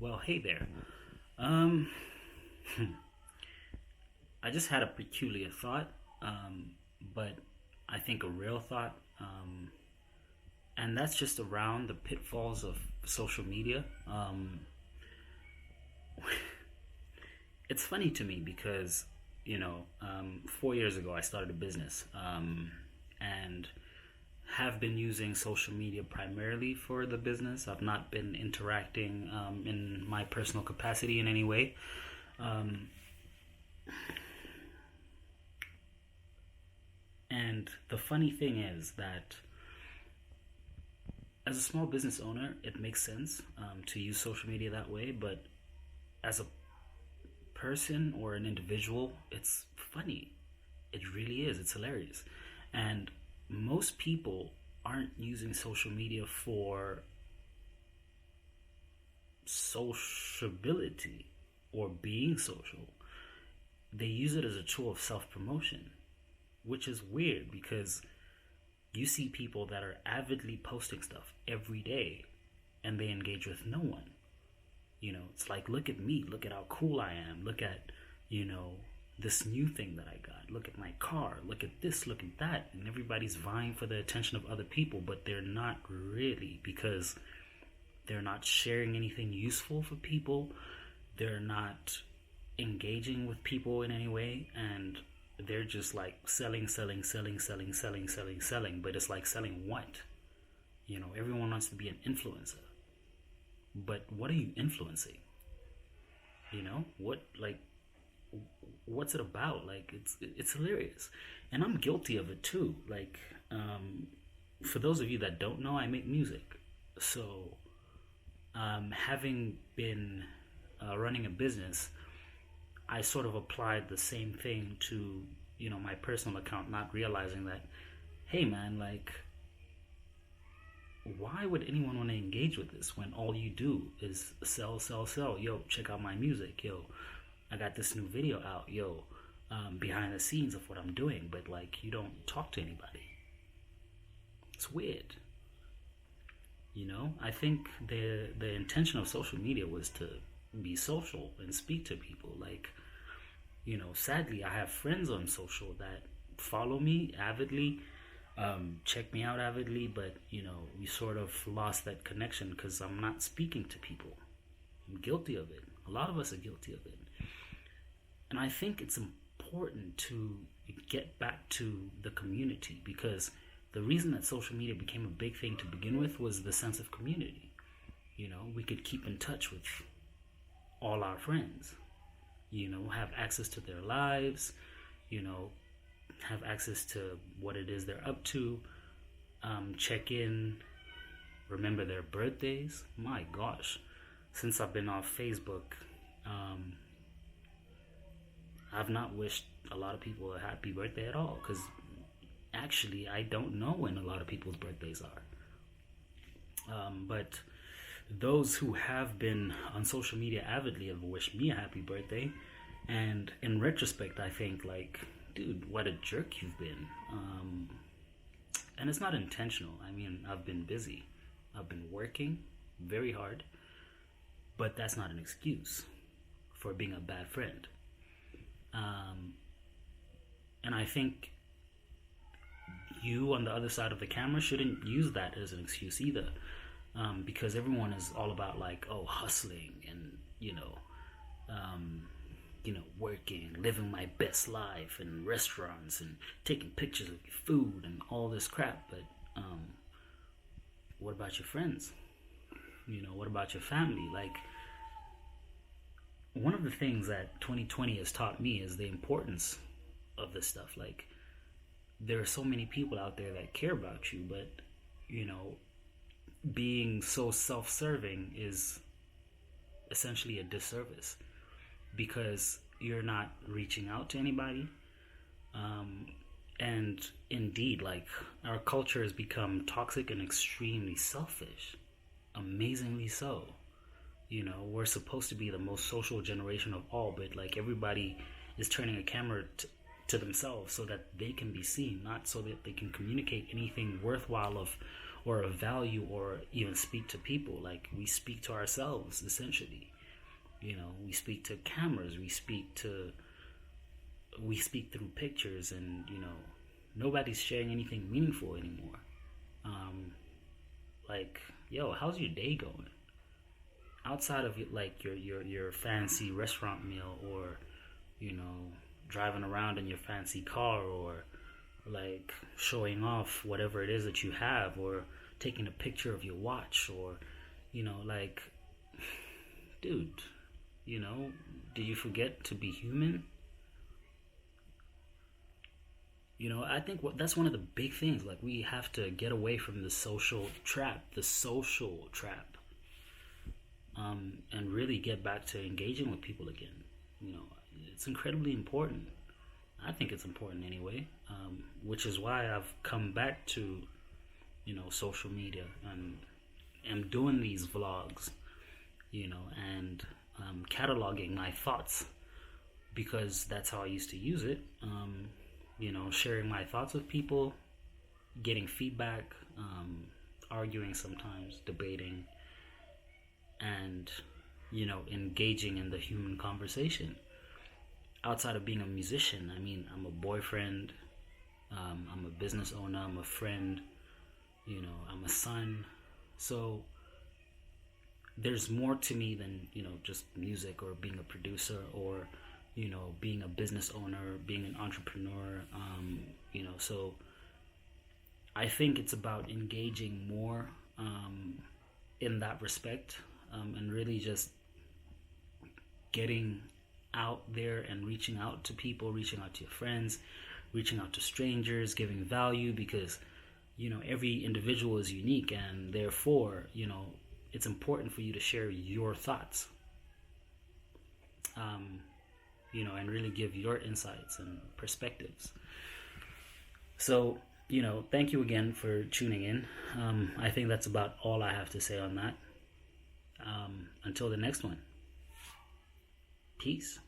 Well, hey there. Um, I just had a peculiar thought, but I think a real thought, and that's just around the pitfalls of social media. It's funny to me because, 4 years ago I started a business, and have been using social media primarily for the business. I've not been interacting in my personal capacity in any way. Um, And the funny thing is that as a small business owner, it makes sense to use social media that way. But as a person or an individual, it's funny. It really is. It's hilarious. And most people aren't using social media for sociability or being social. They use it as a tool of self promotion, which is weird because you see people that are avidly posting stuff every day and they engage with no one. It's like, look at me, look at how cool I am, look at, you know, this new thing that I got, look at my car, look at this, look at that. And everybody's vying for the attention of other people, but they're not really, because they're not sharing anything useful for people, they're not engaging with people in any way, and they're just like selling, selling, selling, selling, selling, selling, selling. But it's like, selling what? Everyone wants to be an influencer, but what are you influencing? What, like, what's it about? Like, it's hilarious, and I'm guilty of it too. Like, for those of you that don't know, I make music. So, having been running a business, I sort of applied the same thing to, my personal account, not realizing that, hey man, like, why would anyone want to engage with this when all you do is sell, sell, sell? Yo, check out my music. Yo, I got this new video out. Yo, behind the scenes of what I'm doing, but like, you don't talk to anybody. It's weird. I think the intention of social media was to be social and speak to people. Like, sadly, I have friends on social that follow me avidly, check me out avidly, but we sort of lost that connection because I'm not speaking to people. I'm guilty of it. A lot of us are guilty of it. And I think it's important to get back to the community, because the reason that social media became a big thing to begin with was the sense of community. We could keep in touch with all our friends, have access to their lives, you know, have access to what it is they're up to, check in, remember their birthdays. My gosh, since I've been off Facebook, um, I've not wished a lot of people a happy birthday at all, because actually I don't know when a lot of people's birthdays are. But those who have been on social media avidly have wished me a happy birthday, and in retrospect I think, like, dude, what a jerk you've been. And it's not intentional. I mean, I've been busy, I've been working very hard, but that's not an excuse for being a bad friend. um, and I think you on the other side of the camera shouldn't use that as an excuse either, because everyone is all about, like, oh, hustling and um, working, living my best life in restaurants and taking pictures of your food and all this crap. But what about your friends? What about your family? Like, one of the things that 2020 has taught me is the importance of this stuff. Like, there are so many people out there that care about you, but you know, being so self-serving is essentially a disservice, because you're not reaching out to anybody. Um, and indeed, like, our culture has become toxic and extremely selfish, amazingly so. We're supposed to be the most social generation of all, but like, everybody is turning a camera to themselves so that they can be seen, not so that they can communicate anything worthwhile or of value, or even speak to people. Like, we speak to ourselves essentially. We speak to cameras, we speak through pictures, and nobody's sharing anything meaningful anymore. Um, like, yo, how's your day going? Outside of like your fancy restaurant meal, or you know driving around in your fancy car, or like showing off whatever it is that you have, or taking a picture of your watch, or like, dude, you know did you forget to be human? I think that's one of the big things. Like, we have to get away from the social trap, and really get back to engaging with people again. You know, it's incredibly important. I think it's important anyway, which is why I've come back to social media, and am doing these vlogs, and cataloging my thoughts, because that's how I used to use it. Sharing my thoughts with people, getting feedback, arguing sometimes, debating, and engaging in the human conversation. Outside of being a musician, I mean, I'm a boyfriend, I'm a business owner, I'm a friend, I'm a son. So there's more to me than just music, or being a producer, or being a business owner, being an entrepreneur. So I think it's about engaging more, in that respect, and really just getting out there and reaching out to people, reaching out to your friends, reaching out to strangers, giving value, because every individual is unique, and therefore it's important for you to share your thoughts, and really give your insights and perspectives. So thank you again for tuning in. I think that's about all I have to say on that. Until the next one, peace.